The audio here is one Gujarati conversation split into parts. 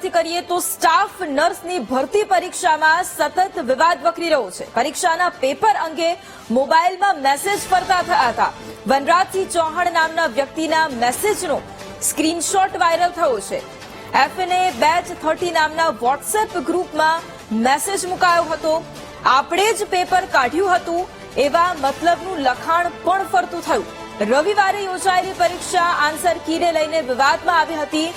પરથી કરીએ તો સ્ટાફ નર્સની ભરતી પરીક્ષામાં સતત વિવાદ વકરી રહ્યો છે. પરીક્ષાના પેપર અંગે મોબાઈલમાં મેસેજ ફરતા થયા હતા. વનરાજસિંહ ચૌહાણ નામના વ્યક્તિના મેસેજનો સ્ક્રીનશોટ વાયરલ થયો છે. એફએનએ બેચ 30 નામના વોટ્સએપ ગ્રુપમાં મેસેજ મુકાયો હતો. આપણે જ પેપર કાઢ્યું હતું એવા મતલબનું લખાણ પણ ફરતું થયું. રવિવારે યોજાયેલી પરીક્ષા આન્સર કીને લઈને વિવાદમાં આવી હતી.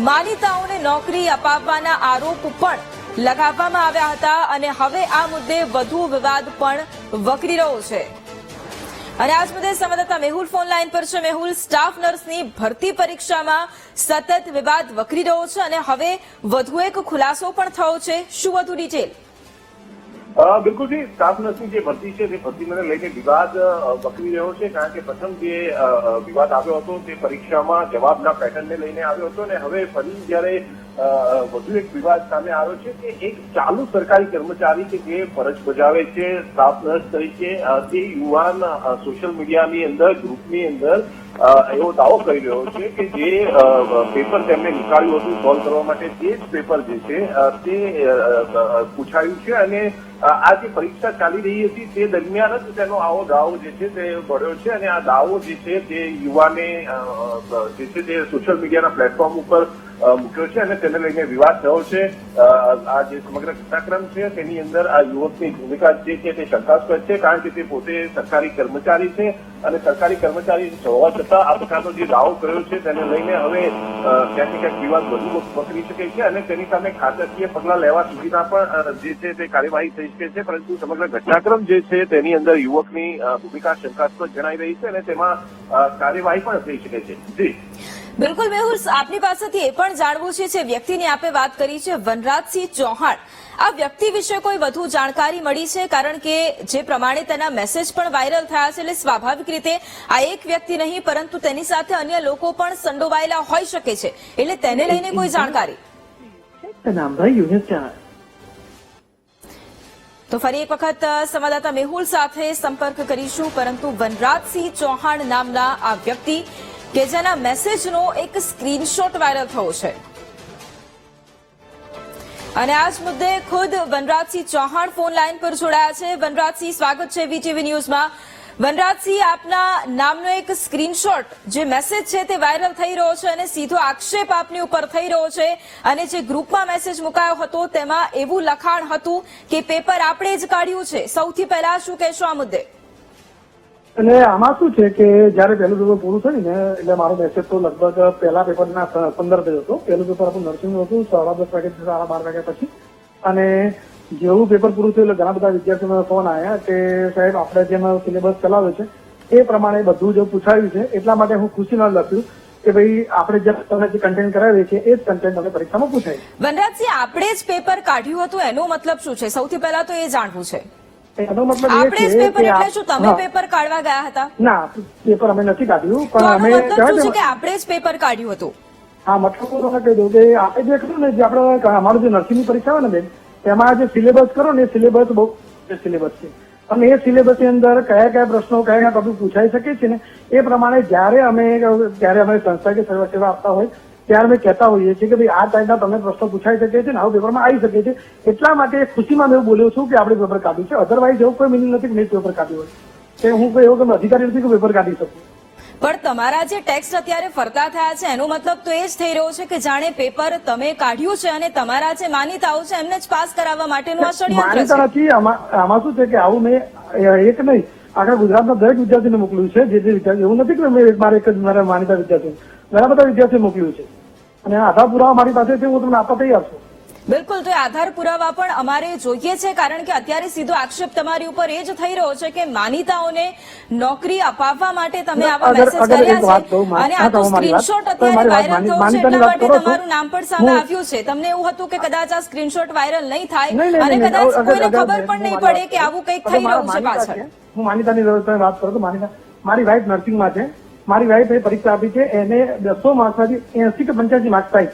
માનીતાઓને નોકરી અપાવવાના આરોપ પણ લગાવવામાં આવ્યા હતા અને હવે આ મુદ્દે વધુ વિવાદ પણ વકરી રહ્યો છે. અને આજ મુદ્દે સંવાદદાતા મેહુલ ફોન લાઈન પર છે. મેહુલ, સ્ટાફ નર્સની ભરતી પરીક્ષામાં સતત વિવાદ વકરી રહ્યો છે અને હવે વધુ એક ખુલાસો પણ થયો છે. શું વધુ ડિટેલ? બિલકુલ જી, સ્ટાફ નર્સની જે ભરતી છે તે ભરતીને લઈને વિવાદ વકરી રહ્યો છે. કારણ કે પ્રથમ જે વિવાદ આવ્યો હતો તે પરીક્ષામાં જવાબના પેટર્નને લઈને આવ્યો હતો અને હવે ફરી જયારે વધુ એક વિવાદ સામે આવ્યો છે કે એક ચાલુ સરકારી કર્મચારી કે જે ફરજ બજાવે છે સ્ટાફ નર્સ તરીકે, તે યુવાન સોશિયલ મીડિયાની અંદર ગ્રુપની અંદર એવો દાવો કરી રહ્યો છે કે જે પેપર તેમને નીકાળ્યું હતું સોલ્વ કરવા માટે તે જ પેપર જે છે તે પૂછાયું છે અને આ જે પરીક્ષા ચાલી રહી હતી તે દરમિયાન જ તેનો આવો દાવો જે છે તે પડ્યો છે અને આ દાવો જે છે તે યુવાને જે છે તે સોશિયલ મીડિયાના પ્લેટફોર્મ ઉપર મૂક્યો છે અને તેને લઈને વિવાદ થયો છે. આ જે સમગ્ર ઘટનાક્રમ છે તેની અંદર આ યુવકની ભૂમિકા જે છે તે શંકાસ્પદ છે. કારણ કે તે પોતે સરકારી કર્મચારી છે અને સરકારી કર્મચારી હોવા છતાં આ પ્રકારનો જે દાવો કર્યો છે તેને લઈને હવે ક્યાંક ક્યાંક વિવાદ વધુ વકરી શકે છે અને તેની સામે ખાતાકીય પગલાં લેવા સુધીના પણ જે છે તે કાર્યવાહી થઈ શકે છે. પરંતુ સમગ્ર ઘટનાક્રમ જે છે તેની અંદર યુવકની ભૂમિકા શંકાસ્પદ જણાઈ રહી છે અને તેમાં કાર્યવાહી પણ થઈ શકે છે. જી બિલકુલ મેહુલ, આપની પાસેથી એ પણ જાણવું છે, જે વ્યક્તિની આપે વાત કરી છે વનરાજસિંહ ચૌહાણ, આ વ્યક્તિ વિશે કોઈ વધુ જાણકારી મળી છે? કારણ કે જે પ્રમાણે તેના મેસેજ પણ વાયરલ થયા છે એટલે સ્વાભાવિક રીતે આ એક વ્યક્તિ નહીં પરંતુ તેની સાથે અન્ય લોકો પણ સંડોવાયેલા હોઈ શકે છે, એટલે તેને લઈને કોઈ જાણકારી? તો ફરી એક વખત સંવાદદાતા મેહુલ સાથે સંપર્ક કરીશું. પરંતુ વનરાજસિંહ ચૌહાણ નામના આ વ્યક્તિ કે જેના મેસેજનો એક સ્ક્રીનશોટ વાયરલ થયો છે અને આ જ મુદ્દે ખુદ વનરાજસિંહ ચૌહાણ ફોન લાઈન પર જોડાયા છે. વનરાજસિંહ, સ્વાગત છે વીટીવી ન્યૂઝમાં. વનરાજસિંહ, આપના નામનો એક સ્ક્રીનશોટ જે મેસેજ છે તે વાયરલ થઈ રહ્યો છે અને સીધો આક્ષેપ આપની ઉપર થઈ રહ્યો છે અને જે ગ્રુપમાં મેસેજ મુકાયો હતો તેમાં એવું લખાણ હતું કે પેપર આપણે જ કાઢ્યું છે. સૌથી પહેલા શું કહેશો આ મુદ્દે? એટલે આમાં શું છે કે જયારે પહેલું પેપર પૂરું થયું ને એટલે મારો મેસેજ તો લગભગ પહેલા પેપરના 15 પેજ હતો. પહેલું પેપર આપણું નર્સિંગ હતું 10:30 વાગ્યાથી 12:30 વાગ્યા પછી. અને જેવું પેપર પૂરું થયું એટલે ઘણા બધા વિદ્યાર્થીઓનો ફોન આવ્યા કે સાહેબ આપણે જેમ સિલેબસ ચલાવ્યો છે એ પ્રમાણે બધું જે પૂછાયું છે એટલા માટે હું ખુશીના લખ્યું કે ભાઈ આપણે જે તમને જે કન્ટેન્ટ કરાવીએ છીએ એ જ કન્ટેન્ટ અમે પરીક્ષામાં પૂછાય. વનરાજસિંહ, આપણે જ પેપર કાઢ્યું હતું એનો મતલબ શું છે? સૌથી પહેલા તો એ જાણવું છે. એનો મતલબ એ આપણે જ છે પેપર કે એટલે શું તમે પેપર કાઢવા ગયા હતા? ના, પેપર અમે નથી કાઢ્યું તો પણ આનો અમે મતલબ શું છે કે આપણે જ પેપર કાઢ્યું હતું? હા, મતલબ હું તમને કહી દઉં કે આપણે જે ખરું ને જે આપણે અમારું જે નર્સિંગની પરીક્ષા હોય ને બેન તેમાં જે સિલેબસ કરો ને એ સિલેબસ બહુ સિલેબસ છે અને એ સિલેબસની અંદર કયા કયા પ્રશ્નો કયા કયા ટોપિક પૂછાઈ શકે છે ને એ પ્રમાણે જ્યારે અમે સંસ્થા કે સેવા આપતા હોય ત્યારે અમે કહેતા હોઈએ છીએ કે ભાઈ આ ટાઈપના તમને પ્રશ્નો પૂછાઈ શકે છે ને આવું પેપરમાં આવી શકે છે. એટલા માટે ખુશીમાં મેં બોલ્યો છું કે આપણે પેપર કાઢ્યું છે. અધરવાઇઝ એવું કોઈ મિનિંગ નથી કે મેં પેપર કાઢ્યું હોય કે હું કોઈ એવું અધિકારી નથી કે પેપર કાઢી શકું. પણ તમારા જે ટેક્સ્ટ અત્યારે ફરતા થયા છે એનો મતલબ તો એ જ થઈ રહ્યો છે કે જાણે પેપર તમે કાઢ્યું છે અને તમારા જે માનીતાઓ છે એમને જ પાસ કરાવવા માટેનું આ ષડયંત્ર છે. માનીતા નથી. આમાં શું છે કે આવું મેં એક નહીં આખા ગુજરાતના દરેક વિદ્યાર્થીને મોકલ્યું છે. જે વિદ્યાર્થી એવું નથી કે મેં મારે એક જ મારા માનીતા વિદ્યાર્થી ઘણા બધા વિદ્યાર્થીઓ મોકલ્યું છે અને આધાર પુરાવા મારી પાસે છે, હું તમને આપવા તૈયાર છું. બિલકુલ, તો આધાર પુરાવા પણ અમારે જોઈએ છે કારણ કે અત્યારે સીધો આક્ષેપ તમારી ઉપર એ જ થઈ રહ્યો છે કે માનીતાઓને નોકરી અપાવવા માટે તમે આવા મેસેજ કર્યા છે અને આ તો સ્ક્રીનશોટ અત્યારે વાયરલ થયો છે એટલા માટે તમારું નામ પણ સામે આવ્યું છે. તમને એવું હતું કે કદાચ આ સ્ક્રીનશોટ વાયરલ નહીં થાય અને કદાચ કોઈને ખબર પણ નહીં પડે કે આવું કંઈક થઈ રહ્યું છે પાછળ. હું માનીતાની વાત કરું તો માનીતા મારી વાઇફ નર્સિંગમાં છે. મારી વાઇફે પરીક્ષા આપી છે, એને 200 માર્ક્સમાંથી 80 કે 85 માર્ક્સ થાય.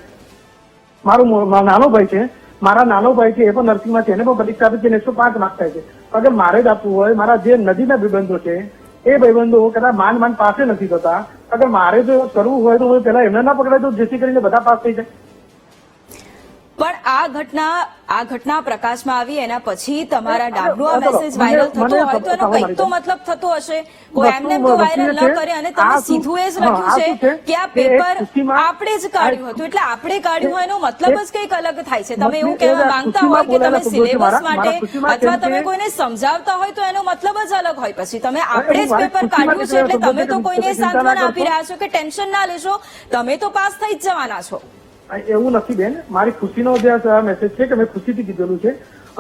મારો નાનો ભાઈ છે, મારા નાનો ભાઈ છે એ પણ નર્સિંગમાં છે, એને પણ પરીક્ષા આપી છે 105 માર્ક્સ થાય છે. અગર મારે જ આપવું હોય, મારા જે નજીકના ભાઈબંધો છે એ ભાઈબંધો કદાચ માંડ પાસે નથી થતા, અગર મારે જો કરવું હોય તો હું પેલા એમને ના પકડાય તો જેથી કરીને બધા પાસ થઈ જાય. પણ આ ઘટના પ્રકાશમાં આવી એના પછી તમારા ડાબનો આ ચલો, મેસેજ વાયરલ થતો મને હોય તો એનો કંઈક તો મતલબ થતો હશે. કોઈ એમને એમ તો વાયરલ ન કરે અને તમે સીધું એ જ લખ્યું છે કે આ પેપર આપણે જ કાઢ્યું હતું, એટલે આપણે કાઢ્યું હોય એનો મતલબ જ કંઈક અલગ થાય છે. તમે એવું કહેવા માંગતા હોય કે તમે સિલેબસ માટે અથવા તમે કોઈને સમજાવતા હોય તો એનો મતલબ જ અલગ હોય. પછી તમે આપણે જ પેપર કાઢ્યું છે એટલે તમે તો કોઈને સાંત્વના આપી રહ્યા છો કે ટેન્શન ના લેશો, તમે તો પાસ થઈ જ જવાના છો. એવું નથી બેન, મારી ખુશીનો જે મેસેજ છે કે મેં ખુશીથી કીધેલું છે.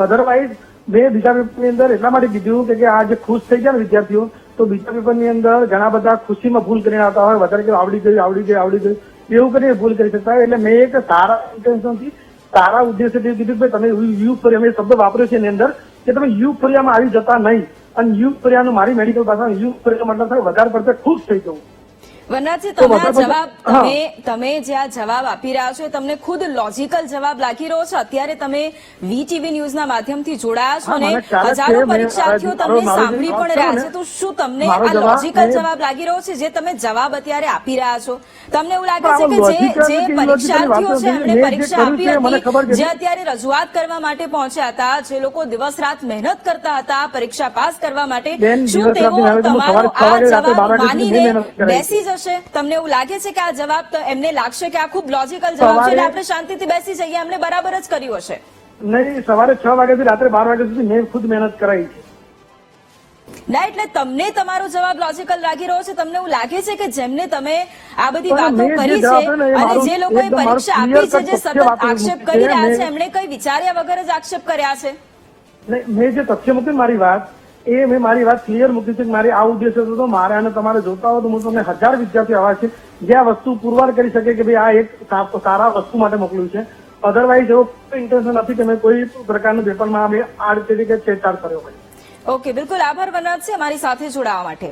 અધરવાઇઝ મેં બીજા પેપરની અંદર એટલા માટે કીધું કે આ જે ખુશ થઈ ગયા ને વિદ્યાર્થીઓ, તો બીજા પેપરની અંદર ઘણા બધા ખુશીમાં ભૂલ કરીને આવતા હોય, વધારે કે આવડી ગયું એવું કરીને ભૂલ કરી શકતા હોય. એટલે મેં એક સારા ઇન્ટેન્શનથી સારા ઉદ્દેશ્યથી કીધું કે તમે યુગ ફરિયા, મેં શબ્દ વાપર્યો છે એની અંદર કે તમે યુગ ફરિયામાં આવી જતા નહીં. અને યુગ ફરિયાનું મારી મેડિકલ ભાષામાં યુગ ફરિયા મતલબ થાય વધારે પડતે ખુશ થઈ જવું. વનરાજજી, તમે આ જવાબ તમે જે આ જવાબ આપી રહ્યા છો એ તમને ખુદ લોજિકલ જવાબ લાગી રહ્યો છે? અત્યારે તમે વીટીવી ન્યૂઝના માધ્યમથી જોડાયા છો અને હજારો પરીક્ષાર્થીઓ તમને સાંભળી પણ રહ્યા છે, તો શું તમને આ લોજિકલ જવાબ લાગી રહ્યો છે જે તમે જવાબ અત્યારે આપી રહ્યા છો? તમને એવું લાગે છે કે જે પરીક્ષાર્થીઓ છે એમણે પરીક્ષા આપી હતી, જે અત્યારે રજૂઆત કરવા માટે પહોંચ્યા હતા, જે લોકો દિવસ રાત મહેનત કરતા હતા પરીક્ષા પાસ કરવા માટે, શું તેઓ તમારો આ જવાબ માનીને બેસી જશે? તમને એવું લાગે છે કે આ જવાબ એમને લાગશે કે આ ખૂબ લોજિકલ જવાબ છે એટલે આપણે શાંતિથી બેસી જઈએ, એમને બરાબર જ કર્યું હશે? નહીં, સવારે 6 વાગ્યાથી રાત્રે 12 વાગ્યા સુધી મેં ખુદ મહેનત કરાવી છે. ના, એટલે તમને તમારો જવાબ લોજિકલ લાગી રહ્યો છે? તમને એવું લાગે છે કે જેમને તમે આ બધી વાતો કરી છે અને જે લોકોએ પરીક્ષા આપી છે, જે સતત આક્ષેપ કરી રહ્યા છે, એમણે કઈ વિચાર્યા વગર જ આક્ષેપ કર્યા છે? મેં જે તથ્ય મૂક્યું મારી વાત, એ મેં મારી વાત ક્લિયર મૂકી છે કે મારી આ ઉદ્દેશ્ય હતો. મારે અને તમારે જોતા હો તો હું તમને 1000 વિદ્યાર્થીઓ આવા છે જે આ વસ્તુ પુરવાર કરી શકે કે ભાઈ આ એક સારા વસ્તુ માટે મોકલ્યું છે. અધરવાઇઝ એવો કોઈ ઇન્ટેન્શન નથી કે મેં કોઈ પ્રકારનું પેપરમાં આ રીતે છેડછાડ કર્યો હોય. ઓકે, બિલકુલ આભાર વનરાજસિંહ અમારી સાથે જોડાવા માટે.